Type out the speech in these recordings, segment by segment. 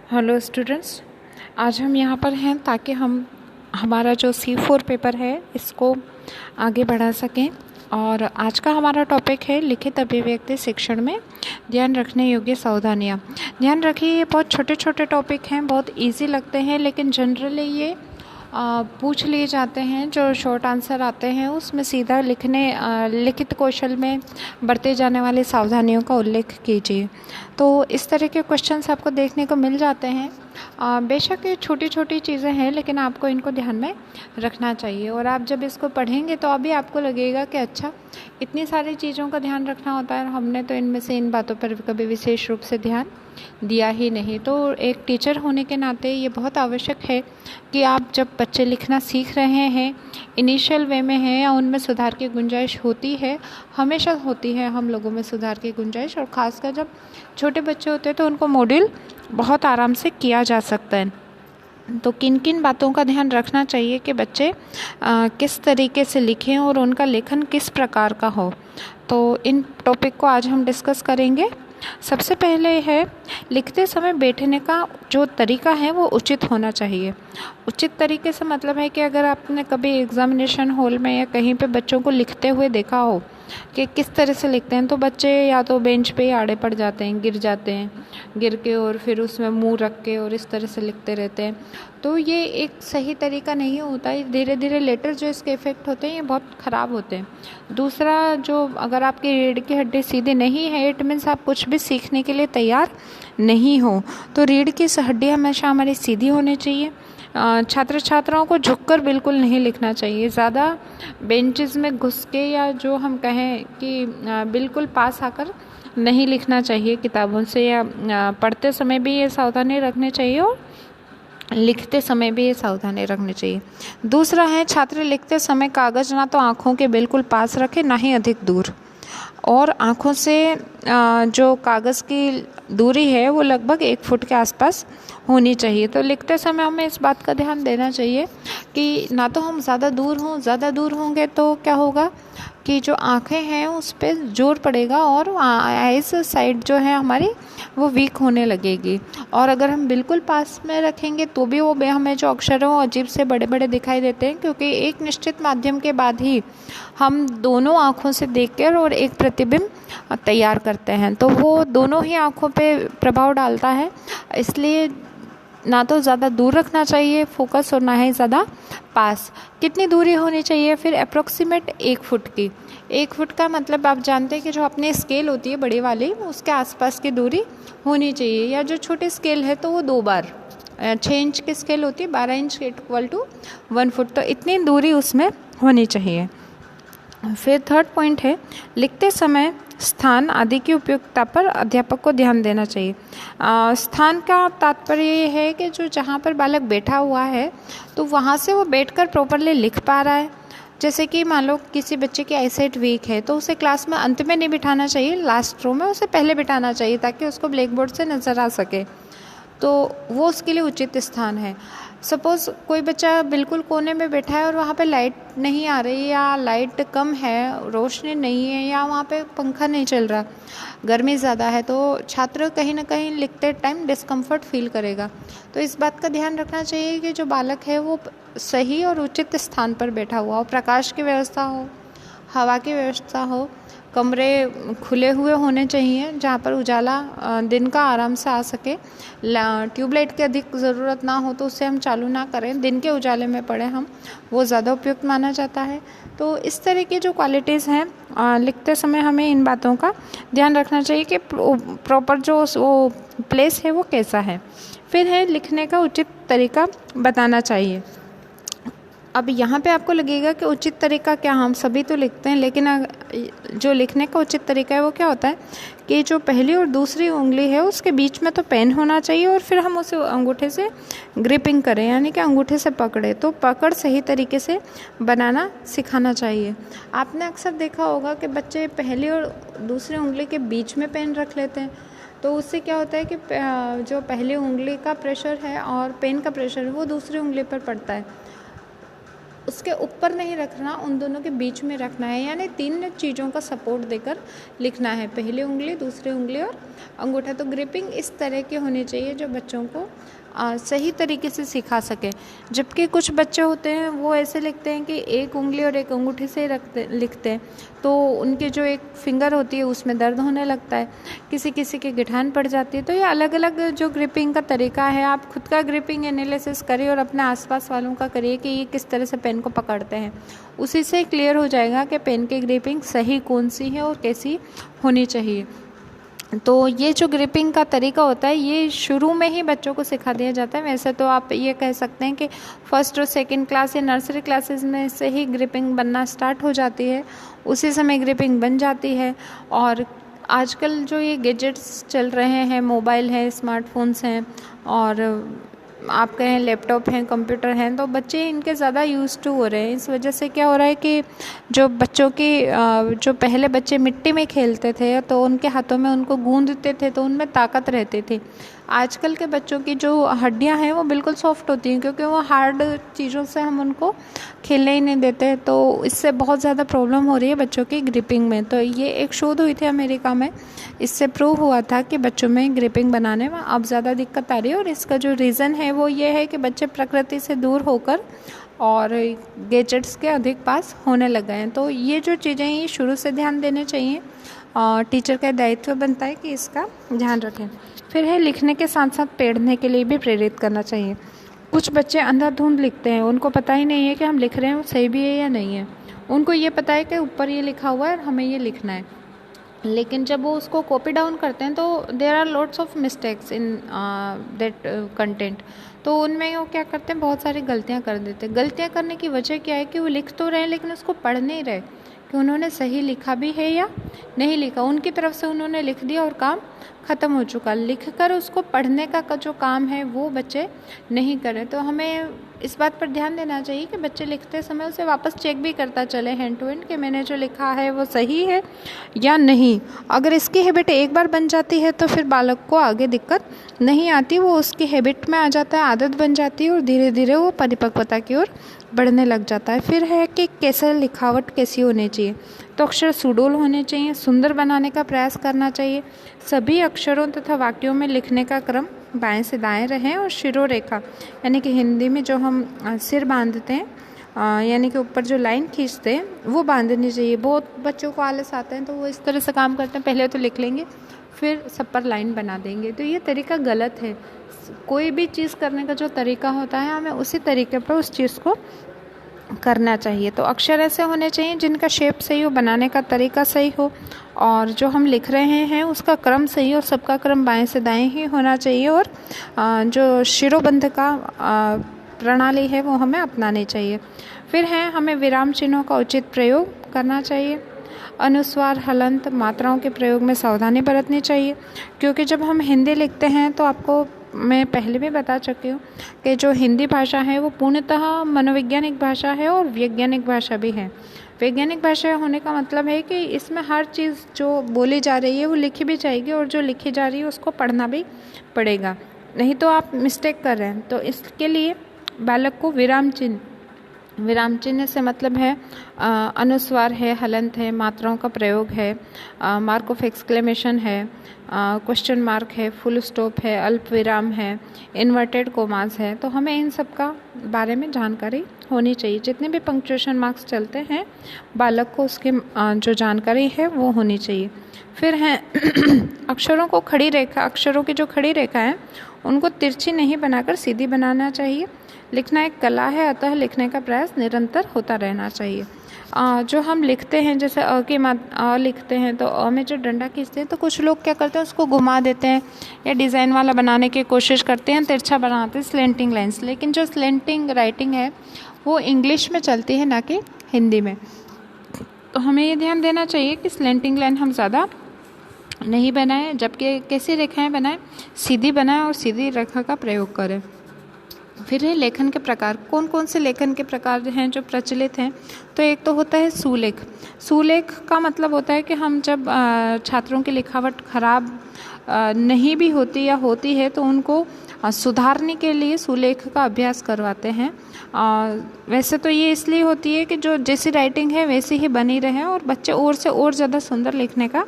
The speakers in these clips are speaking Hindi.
हेलो स्टूडेंट्स, आज हम यहाँ पर हैं ताकि हम हमारा जो C4 पेपर है इसको आगे बढ़ा सकें। और आज का हमारा टॉपिक है लिखित अभिव्यक्ति शिक्षण में ध्यान रखने योग्य सावधानियाँ। ध्यान रखिए, ये बहुत छोटे छोटे टॉपिक हैं, बहुत इजी लगते हैं, लेकिन जनरली ये पूछ लिए जाते हैं। जो शॉर्ट आंसर आते हैं उसमें सीधा लिखित कौशल में बरते जाने वाली सावधानियों का उल्लेख कीजिए। तो इस तरह के क्वेश्चंस आपको देखने को मिल जाते हैं। बेशक ये छोटी छोटी चीज़ें हैं, लेकिन आपको इनको ध्यान में रखना चाहिए। और आप जब इसको पढ़ेंगे तो अभी आपको लगेगा कि अच्छा, इतनी सारी चीज़ों का ध्यान रखना होता है, हमने तो इनमें से इन बातों पर कभी विशेष रूप से ध्यान दिया ही नहीं। तो एक टीचर होने के नाते ये बहुत आवश्यक है कि आप जब बच्चे लिखना सीख रहे हैं, इनिशियल वे में हैं, या उनमें सुधार की गुंजाइश होती है, हमेशा होती है हम लोगों में सुधार की गुंजाइश, और ख़ासकर जब छोटे बच्चे होते हैं तो उनको मॉड्यूल बहुत आराम से किया जा सकता है। तो किन किन बातों का ध्यान रखना चाहिए कि बच्चे किस तरीके से लिखें और उनका लेखन किस प्रकार का हो, तो इन टॉपिक को आज हम डिस्कस करेंगे। सबसे पहले है, लिखते समय बैठने का जो तरीका है वो उचित होना चाहिए। उचित तरीके से मतलब है कि अगर आपने कभी एग्जामिनेशन हॉल में या कहीं पे बच्चों को लिखते हुए देखा हो कि किस तरह से लिखते हैं, तो बच्चे या तो बेंच पे ही आड़े पड़ जाते हैं, गिर जाते हैं, गिर के और फिर उसमें मुंह रख के और इस तरह से लिखते रहते हैं। तो ये एक सही तरीका नहीं होता है। धीरे धीरे लेटर जो इसके इफ़ेक्ट होते हैं ये बहुत ख़राब होते हैं। दूसरा, जो अगर आपकी रीढ़ की हड्डी सीधी नहीं है, इट मीन्स आप कुछ भी सीखने के लिए तैयार नहीं हो। तो रीढ़ की हड्डी हमेशा हमारी सीधी होनी चाहिए। छात्र छात्राओं को झुककर बिल्कुल नहीं लिखना चाहिए। ज़्यादा बेंचेस में घुस के, या जो हम कहें कि बिल्कुल पास आकर नहीं लिखना चाहिए किताबों से, या पढ़ते समय भी ये सावधानी रखनी चाहिए और लिखते समय भी ये सावधानी रखनी चाहिए। दूसरा है, छात्र लिखते समय कागज़ ना तो आँखों के बिल्कुल पास रखे, ना ही अधिक दूर, और आँखों से जो कागज़ की दूरी है वो लगभग 1 फुट के आसपास होनी चाहिए। तो लिखते समय हमें इस बात का ध्यान देना चाहिए कि ना तो हम ज़्यादा दूर होंगे तो क्या होगा कि जो आँखें हैं उस पर जोर पड़ेगा और आइस साइड जो है हमारी वो वीक होने लगेगी। और अगर हम बिल्कुल पास में रखेंगे तो भी वो हमें जो अक्षर हैं वो अजीब से बड़े बड़े दिखाई देते हैं, क्योंकि एक निश्चित माध्यम के बाद ही हम दोनों आँखों से देखकर और एक प्रतिबिंब तैयार करते हैं। तो वो दोनों ही आँखों पे प्रभाव डालता है, इसलिए ना तो ज़्यादा दूर रखना चाहिए फोकस, और ना ही ज़्यादा पास। कितनी दूरी होनी चाहिए फिर? अप्रोक्सीमेट 1 फुट की। 1 फुट का मतलब आप जानते हैं कि जो अपनी स्केल होती है बड़ी वाली, उसके आसपास की दूरी होनी चाहिए, या जो छोटी स्केल है तो वो 2 बार। 6 इंच की स्केल होती है, 12 इंच इक्वल टू 1 फुट, तो इतनी दूरी उसमें होनी चाहिए। फिर थर्ड पॉइंट है, लिखते समय स्थान आदि की उपयुक्तता पर अध्यापक को ध्यान देना चाहिए। स्थान का तात्पर्य ये है कि जो जहाँ पर बालक बैठा हुआ है तो वहाँ से वो बैठकर प्रॉपरली लिख पा रहा है। जैसे कि मान लो किसी बच्चे की आईसाइट वीक है तो उसे क्लास में अंत में नहीं बिठाना चाहिए, लास्ट रो में उसे पहले बिठाना चाहिए ताकि उसको ब्लैक बोर्ड से नज़र आ सके, तो वो उसके लिए उचित स्थान है। सपोज़ कोई बच्चा बिल्कुल कोने में बैठा है और वहाँ पे लाइट नहीं आ रही, या लाइट कम है, रोशनी नहीं है, या वहाँ पे पंखा नहीं चल रहा, गर्मी ज़्यादा है, तो छात्र कहीं ना कहीं लिखते टाइम डिस्कम्फर्ट फील करेगा। तो इस बात का ध्यान रखना चाहिए कि जो बालक है वो सही और उचित स्थान पर बैठा हुआ हो, प्रकाश की व्यवस्था हो, हवा की व्यवस्था हो, कमरे खुले हुए होने चाहिए जहाँ पर उजाला दिन का आराम से आ सके। ट्यूबलाइट की अधिक ज़रूरत ना हो तो उसे हम चालू ना करें, दिन के उजाले में पढ़ें हम, वो ज़्यादा उपयुक्त माना जाता है। तो इस तरह की जो क्वालिटीज़ हैं, लिखते समय हमें इन बातों का ध्यान रखना चाहिए कि प्रॉपर जो वो प्लेस है वो कैसा है। फिर है, लिखने का उचित तरीका बताना चाहिए। अब यहाँ पे आपको लगेगा कि उचित तरीका क्या, हम सभी तो लिखते हैं, लेकिन जो लिखने का उचित तरीका है वो क्या होता है कि जो पहली और दूसरी उंगली है उसके बीच में तो पेन होना चाहिए, और फिर हम उसे अंगूठे से ग्रिपिंग करें, यानी कि अंगूठे से पकड़े, तो पकड़ सही तरीके से बनाना सिखाना चाहिए। आपने अक्सर देखा होगा कि बच्चे पहली और दूसरी उंगली के बीच में पेन रख लेते हैं, तो उससे क्या होता है कि जो पहली उंगली का प्रेशर है और पेन का प्रेशर है वो दूसरी उंगली पर पड़ता है। उसके ऊपर नहीं रखना, उन दोनों के बीच में रखना है, यानी 3 चीज़ों का सपोर्ट देकर लिखना है, पहली उंगली, दूसरी उंगली और अंगूठा। तो ग्रिपिंग इस तरह की होनी चाहिए जो बच्चों को सही तरीके से सिखा सके। जबकि कुछ बच्चे होते हैं वो ऐसे लिखते हैं कि एक उंगली और एक अंगूठे से लिखते हैं, तो उनके जो एक फिंगर होती है उसमें दर्द होने लगता है, किसी किसी के गिठान पड़ जाती है। तो ये अलग अलग जो ग्रिपिंग का तरीका है, आप खुद का ग्रिपिंग एनालिसिस करिए और अपने आसपास वालों का करिए कि ये किस तरह से पेन को पकड़ते हैं। उसी से क्लियर हो जाएगा कि पेन की ग्रिपिंग सही कौन सी है और कैसी होनी चाहिए। तो ये जो ग्रिपिंग का तरीका होता है ये शुरू में ही बच्चों को सिखा दिया जाता है। वैसे तो आप ये कह सकते हैं कि फर्स्ट और सेकंड क्लास या नर्सरी क्लासेस में से ही ग्रिपिंग बनना स्टार्ट हो जाती है, उसी समय ग्रिपिंग बन जाती है। और आजकल जो ये गैजेट्स चल रहे हैं, मोबाइल है, स्मार्टफोन्स हैं और आप कहें लैपटॉप हैं, कंप्यूटर हैं, तो बच्चे इनके ज़्यादा यूज़ टू हो रहे हैं। इस वजह से क्या हो रहा है कि जो बच्चों की जो पहले बच्चे मिट्टी में खेलते थे तो उनके हाथों में उनको गूंदते थे तो उनमें ताकत रहती थी। आजकल के बच्चों की जो हड्डियां हैं वो बिल्कुल सॉफ्ट होती हैं, क्योंकि वो हार्ड चीज़ों से हम उनको खेलने ही नहीं देते, तो इससे बहुत ज़्यादा प्रॉब्लम हो रही है बच्चों की ग्रिपिंग में। तो ये एक शोध हुई थी अमेरिका में, इससे प्रूव हुआ था कि बच्चों में ग्रिपिंग बनाने में अब ज़्यादा दिक्कत आ रही है। और इसका जो रीज़न है वो ये है कि बच्चे प्रकृति से दूर होकर और गैजेट्स के अधिक पास होने लग गए हैं। तो ये जो चीज़ें हैं ये शुरू से ध्यान देने चाहिए और टीचर का दायित्व बनता है कि इसका ध्यान रखें। फिर है लिखने के साथ साथ पढ़ने के लिए भी प्रेरित करना चाहिए। कुछ बच्चे अंधाधुंध लिखते हैं, उनको पता ही नहीं है कि हम लिख रहे हैं वो सही भी है या नहीं है। उनको ये पता है कि ऊपर ये लिखा हुआ है और हमें ये लिखना है, लेकिन जब वो उसको कॉपी डाउन करते हैं तो there are lots of mistakes in that content. तो उनमें वो क्या करते हैं, बहुत सारी गलतियां कर देते हैं। गलतियां करने की वजह क्या है कि वो लिख तो रहे हैं लेकिन उसको पढ़ नहीं रहे कि उन्होंने सही लिखा भी है या नहीं लिखा। उनकी तरफ से उन्होंने लिख दिया और काम ख़त्म हो चुका। लिखकर उसको पढ़ने का जो काम है वो बच्चे नहीं करें। तो हमें इस बात पर ध्यान देना चाहिए कि बच्चे लिखते समय उसे वापस चेक भी करता चले हैंड टू हैंड कि मैंने जो लिखा है वो सही है या नहीं। अगर इसकी हैबिट एक बार बन जाती है तो फिर बालक को आगे दिक्कत नहीं आती, वो उसकी हैबिट में आ जाता है, आदत बन जाती है और धीरे धीरे वो परिपक्वता की ओर बढ़ने लग जाता है। फिर है कि कैसे लिखावट कैसी होनी चाहिए, तो अक्षर सुडोल होने चाहिए, सुंदर बनाने का प्रयास करना चाहिए। सभी अक्षरों तथा वाक्यों में लिखने का क्रम बाएं से दाएं रहे और शिरोरेखा यानी कि हिंदी में जो हम सिर बांधते हैं यानी कि ऊपर जो लाइन खींचते हैं वो बांधनी चाहिए। बहुत बच्चों को आलस आता है तो वो इस तरह से काम करते हैं, पहले तो लिख लेंगे फिर सब पर लाइन बना देंगे। तो ये तरीका गलत है। कोई भी चीज़ करने का जो तरीका होता है हमें उसी तरीके पर उस चीज़ को करना चाहिए। तो अक्षर ऐसे होने चाहिए जिनका शेप सही हो, बनाने का तरीका सही हो और जो हम लिख रहे हैं उसका क्रम सही हो, सबका क्रम बाएं से दाएं ही होना चाहिए। और जो शिरोबंध का प्रणाली है वो हमें अपनानी चाहिए। फिर है हमें विराम चिन्हों का उचित प्रयोग करना चाहिए। अनुस्वार, हलंत, मात्राओं के प्रयोग में सावधानी बरतनी चाहिए, क्योंकि जब हम हिंदी लिखते हैं तो आपको मैं पहले भी बता चुकी हूँ कि जो हिंदी भाषा है वो पूर्णतः मनोवैज्ञानिक भाषा है और वैज्ञानिक भाषा भी है। वैज्ञानिक भाषा होने का मतलब है कि इसमें हर चीज़ जो बोली जा रही है वो लिखी भी जाएगी और जो लिखी जा रही है उसको पढ़ना भी पड़ेगा, नहीं तो आप मिस्टेक कर रहे हैं। तो इसके लिए बालक को विराम चिन्ह से मतलब है अनुस्वार है, हलंत है, मात्राओं का प्रयोग है, मार्क ऑफ एक्सक्लेमेशन है, क्वेश्चन मार्क है, फुल स्टॉप है, अल्प विराम है, इन्वर्टेड कोमास है। तो हमें इन सब का बारे में जानकारी होनी चाहिए। जितने भी पंक्चुएशन मार्क्स चलते हैं बालक को उसकी जो जानकारी है वो होनी चाहिए। फिर है अक्षरों को खड़ी रेखा, अक्षरों की जो खड़ी रेखा है उनको तिरछी नहीं बनाकर सीधी बनाना चाहिए। लिखना एक कला है, अतः लिखने का प्रयास निरंतर होता रहना चाहिए। जो हम लिखते हैं जैसे अ की अ लिखते हैं तो अ में जो डंडा खींचते हैं तो कुछ लोग क्या करते हैं उसको घुमा देते हैं या डिज़ाइन वाला बनाने की कोशिश करते हैं, तिरछा बनाते हैं, स्लेंटिंग लाइंस। लेकिन जो स्लेंटिंग राइटिंग है वो इंग्लिश में चलती है ना कि हिंदी में। तो हमें ये ध्यान देना चाहिए कि स्लेंटिंग लाइन हम ज़्यादा नहीं बनाएं, जबकि कैसी रेखाएं बनाएं, सीधी बनाएं और सीधी रेखा का प्रयोग करें। फिर है लेखन के प्रकार। कौन कौन से लेखन के प्रकार हैं जो प्रचलित हैं, तो एक तो होता है सुलेख। सुलेख का मतलब होता है कि हम जब छात्रों की लिखावट खराब नहीं भी होती या होती है तो उनको सुधारने के लिए सुलेख का अभ्यास करवाते हैं। वैसे तो ये इसलिए होती है कि जो जैसी राइटिंग है वैसी ही बनी रहे और बच्चे और से और ज़्यादा सुंदर लिखने का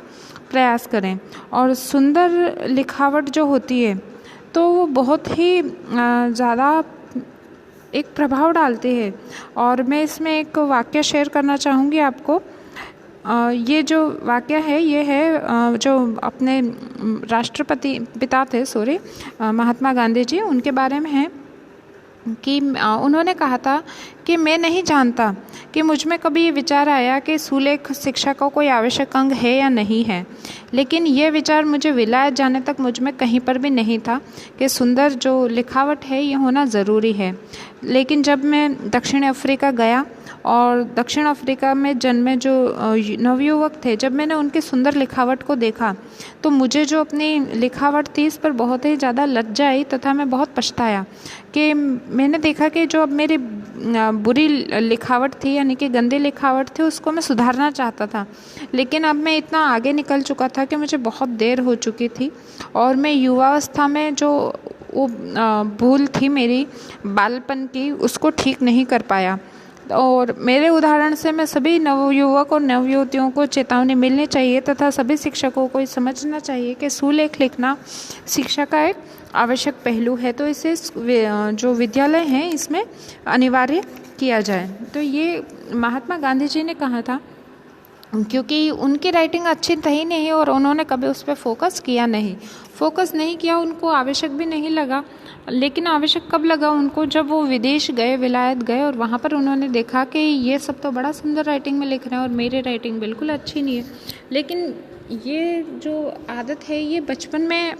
प्रयास करें। और सुंदर लिखावट जो होती है तो वो बहुत ही ज़्यादा एक प्रभाव डालती है। और मैं इसमें एक वाक्य शेयर करना चाहूँगी आपको। ये जो वाक्य है ये है जो अपने राष्ट्रपति पिता थे महात्मा गांधी जी, उनके बारे में है कि उन्होंने कहा था कि मैं नहीं जानता कि मुझ में कभी ये विचार आया कि सुलेख शिक्षा का कोई आवश्यक अंग है या नहीं है, लेकिन ये विचार मुझे विलायत जाने तक मुझ में कहीं पर भी नहीं था कि सुंदर जो लिखावट है ये होना ज़रूरी है। लेकिन जब मैं दक्षिण अफ्रीका गया और दक्षिण अफ्रीका में जन्मे जो नवयुवक थे, जब मैंने उनकी सुंदर लिखावट को देखा तो मुझे जो अपनी लिखावट थी इस पर बहुत ही ज़्यादा लज्जा आई तथा मैं बहुत पछताया कि मैंने देखा कि जो अब मेरी बुरी लिखावट थी यानी कि गंदी लिखावट थी उसको मैं सुधारना चाहता था, लेकिन अब मैं इतना आगे निकल चुका था कि मुझे बहुत देर हो चुकी थी और मैं युवावस्था में जो वो भूल थी मेरी बालपन की उसको ठीक नहीं कर पाया। और मेरे उदाहरण से मैं सभी नवयुवक और नवयुवतियों को चेतावनी मिलनी चाहिए तथा सभी शिक्षकों को समझना चाहिए कि सुलेख लिखना शिक्षा का एक आवश्यक पहलू है, तो इसे जो विद्यालय हैं इसमें अनिवार्य किया जाए। तो ये महात्मा गांधी जी ने कहा था क्योंकि उनकी राइटिंग अच्छी थी नहीं और उन्होंने कभी उस पर फोकस नहीं किया, उनको आवश्यक भी नहीं लगा। लेकिन आवश्यक कब लगा उनको, जब वो विदेश गए, विलायत गए और वहाँ पर उन्होंने देखा कि ये सब तो बड़ा सुंदर राइटिंग में लिख रहे हैं और मेरी राइटिंग बिल्कुल अच्छी नहीं है। लेकिन ये जो आदत है ये बचपन में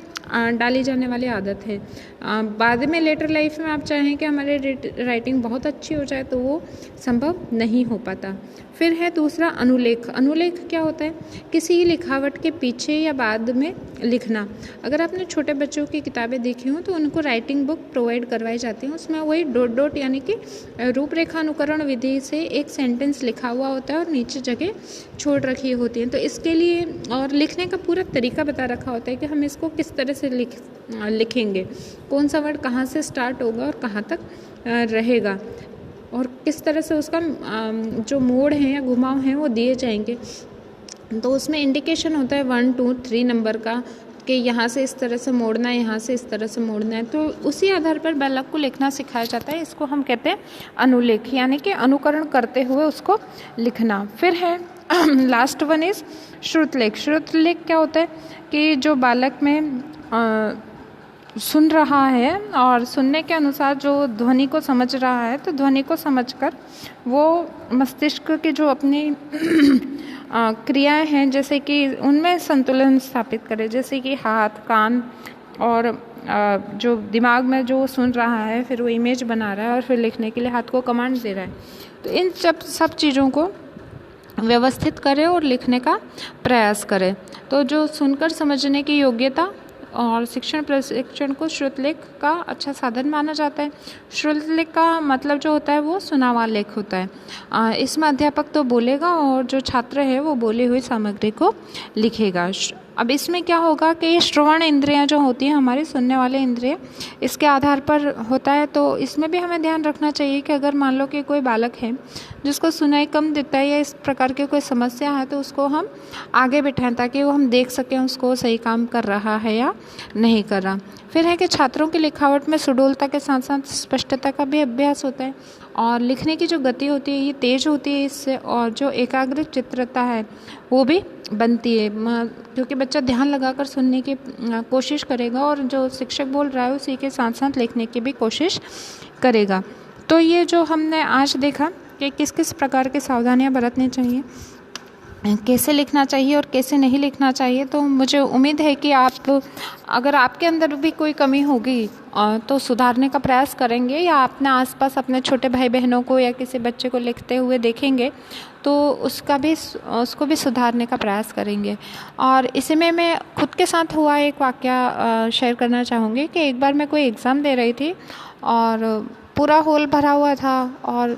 डाली जाने वाली आदत है। बाद में लेटर लाइफ में आप चाहें कि हमारी राइटिंग बहुत अच्छी हो जाए तो वो संभव नहीं हो पाता। फिर है दूसरा अनुलेख। अनुलेख क्या होता है? किसी लिखावट के पीछे या बाद में लिखना। अगर आपने छोटे बच्चों की किताबें देखी हो तो उनको राइटिंग बुक प्रोवाइड करवाई जाती है, उसमें वही डॉट डॉट यानी कि रूपरेखा अनुकरण विधि से एक सेंटेंस लिखा हुआ होता है और नीचे जगह छोड़ रखी होती है। तो इसके लिए और लिखने का पूरा तरीका बता रखा होता है कि हम इसको किस तरह से लिखेंगे, कौन सा वर्ड कहाँ से स्टार्ट होगा और कहाँ तक रहेगा और किस तरह से उसका जो मोड़ है या घुमाव है वो दिए जाएंगे। तो उसमें इंडिकेशन होता है 1 2 3 नंबर का कि यहाँ से इस तरह से मोड़ना है, यहाँ से इस तरह से मोड़ना है। तो उसी आधार पर बालक को लिखना सिखाया जाता है। इसको हम कहते हैं अनुलेख, यानी कि अनुकरण करते हुए उसको लिखना। फिर है लास्ट वन इज श्रुतलेख। श्रुतलेख क्या होता है कि जो बालक में सुन रहा है और सुनने के अनुसार जो ध्वनि को समझ रहा है तो ध्वनि को समझकर वो मस्तिष्क की जो अपनी क्रियाएं हैं जैसे कि उनमें संतुलन स्थापित करे, जैसे कि हाथ, कान और जो दिमाग में जो सुन रहा है फिर वो इमेज बना रहा है और फिर लिखने के लिए हाथ को कमांड दे रहा है। तो इन सब चीज़ों को व्यवस्थित करें और लिखने का प्रयास करें। तो जो सुनकर समझने की योग्यता और शिक्षण प्रशिक्षण को श्रुतलेख का अच्छा साधन माना जाता है। श्रुतलेख का मतलब जो होता है वो सुना हुआ लेख होता है। इसमें अध्यापक तो बोलेगा और जो छात्र है वो बोली हुई सामग्री को लिखेगा। अब इसमें क्या होगा कि श्रवण इंद्रियां जो होती हैं हमारी, सुनने वाले इंद्रिय, इसके आधार पर होता है। तो इसमें भी हमें ध्यान रखना चाहिए कि अगर मान लो कि कोई बालक है जिसको सुनाई कम देता है या इस प्रकार की कोई समस्या है तो उसको हम आगे बिठाएं ताकि वो हम देख सकें उसको सही काम कर रहा है या नहीं कर रहा। फिर है कि छात्रों की लिखावट में सुडौलता के साथ साथ स्पष्टता का भी अभ्यास होता है और लिखने की जो गति होती है ये तेज होती है इससे, और जो एकाग्र चित्रता है वो भी बनती है क्योंकि बच्चा ध्यान लगाकर सुनने की कोशिश करेगा और जो शिक्षक बोल रहा है उसी के साथ साथ लिखने की भी कोशिश करेगा। तो ये जो हमने आज देखा कि किस किस प्रकार की सावधानियां बरतनी चाहिए, कैसे लिखना चाहिए और कैसे नहीं लिखना चाहिए, तो मुझे उम्मीद है कि आप अगर आपके अंदर भी कोई कमी होगी तो सुधारने का प्रयास करेंगे या अपने आसपास अपने छोटे भाई बहनों को या किसी बच्चे को लिखते हुए देखेंगे तो उसको भी सुधारने का प्रयास करेंगे। और इसी में मैं खुद के साथ हुआ एक वाकया शेयर करना चाहूँगी कि एक बार मैं कोई एग्ज़ाम दे रही थी और पूरा हॉल भरा हुआ था और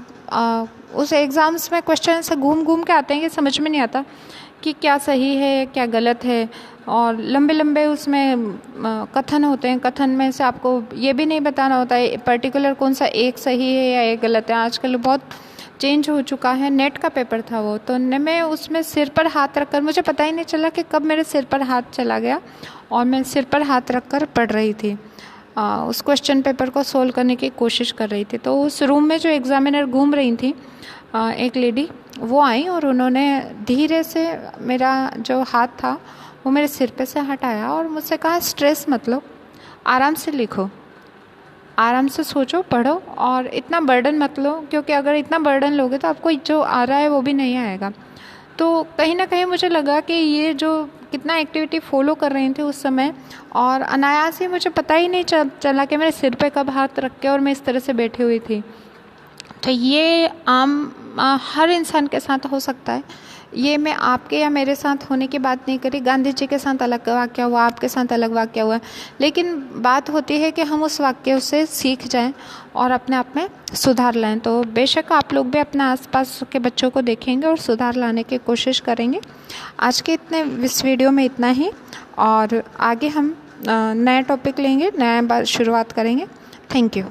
उस एग्ज़ाम्स में क्वेश्चन से घूम घूम के आते हैं कि समझ में नहीं आता कि क्या सही है क्या गलत है, और लंबे लंबे उसमें कथन होते हैं। कथन में से आपको ये भी नहीं बताना होता है पर्टिकुलर कौन सा एक सही है या एक गलत है। आजकल बहुत चेंज हो चुका है। नेट का पेपर था वो, तो मैं उसमें सिर पर हाथ रखकर, मुझे पता ही नहीं चला कि कब मेरे सिर पर हाथ चला गया और मैं सिर पर हाथ रखकर पढ़ रही थी। उस क्वेश्चन पेपर को सोल्व करने की कोशिश कर रही थी। तो उस रूम में जो एग्ज़ामिनर घूम रही थी, एक लेडी वो आई और उन्होंने धीरे से मेरा जो हाथ था वो मेरे सिर पे से हटाया और मुझसे कहा, स्ट्रेस मत लो, आराम से लिखो, आराम से सोचो, पढ़ो, और इतना बर्डन मत लो, क्योंकि अगर इतना बर्डन लोगे तो आपको जो आ रहा है वो भी नहीं आएगा। तो कहीं ना कहीं मुझे लगा कि ये जो कितना एक्टिविटी फॉलो कर रही थी उस समय, और अनायास ही मुझे पता ही नहीं चला कि मेरे सिर पे कब हाथ रख के और मैं इस तरह से बैठी हुई थी। तो ये हर इंसान के साथ हो सकता है। ये मैं आपके या मेरे साथ होने की बात नहीं करी। गांधी जी के साथ अलग वाक्य हुआ, आपके साथ अलग वाक्य हुआ, लेकिन बात होती है कि हम उस वाक्य से सीख जाएं और अपने आप में सुधार लाएं। तो बेशक आप लोग भी अपने आसपास के बच्चों को देखेंगे और सुधार लाने की कोशिश करेंगे। आज के इस वीडियो में इतना ही, और आगे हम नया टॉपिक लेंगे, नया बात शुरुआत करेंगे। Thank you.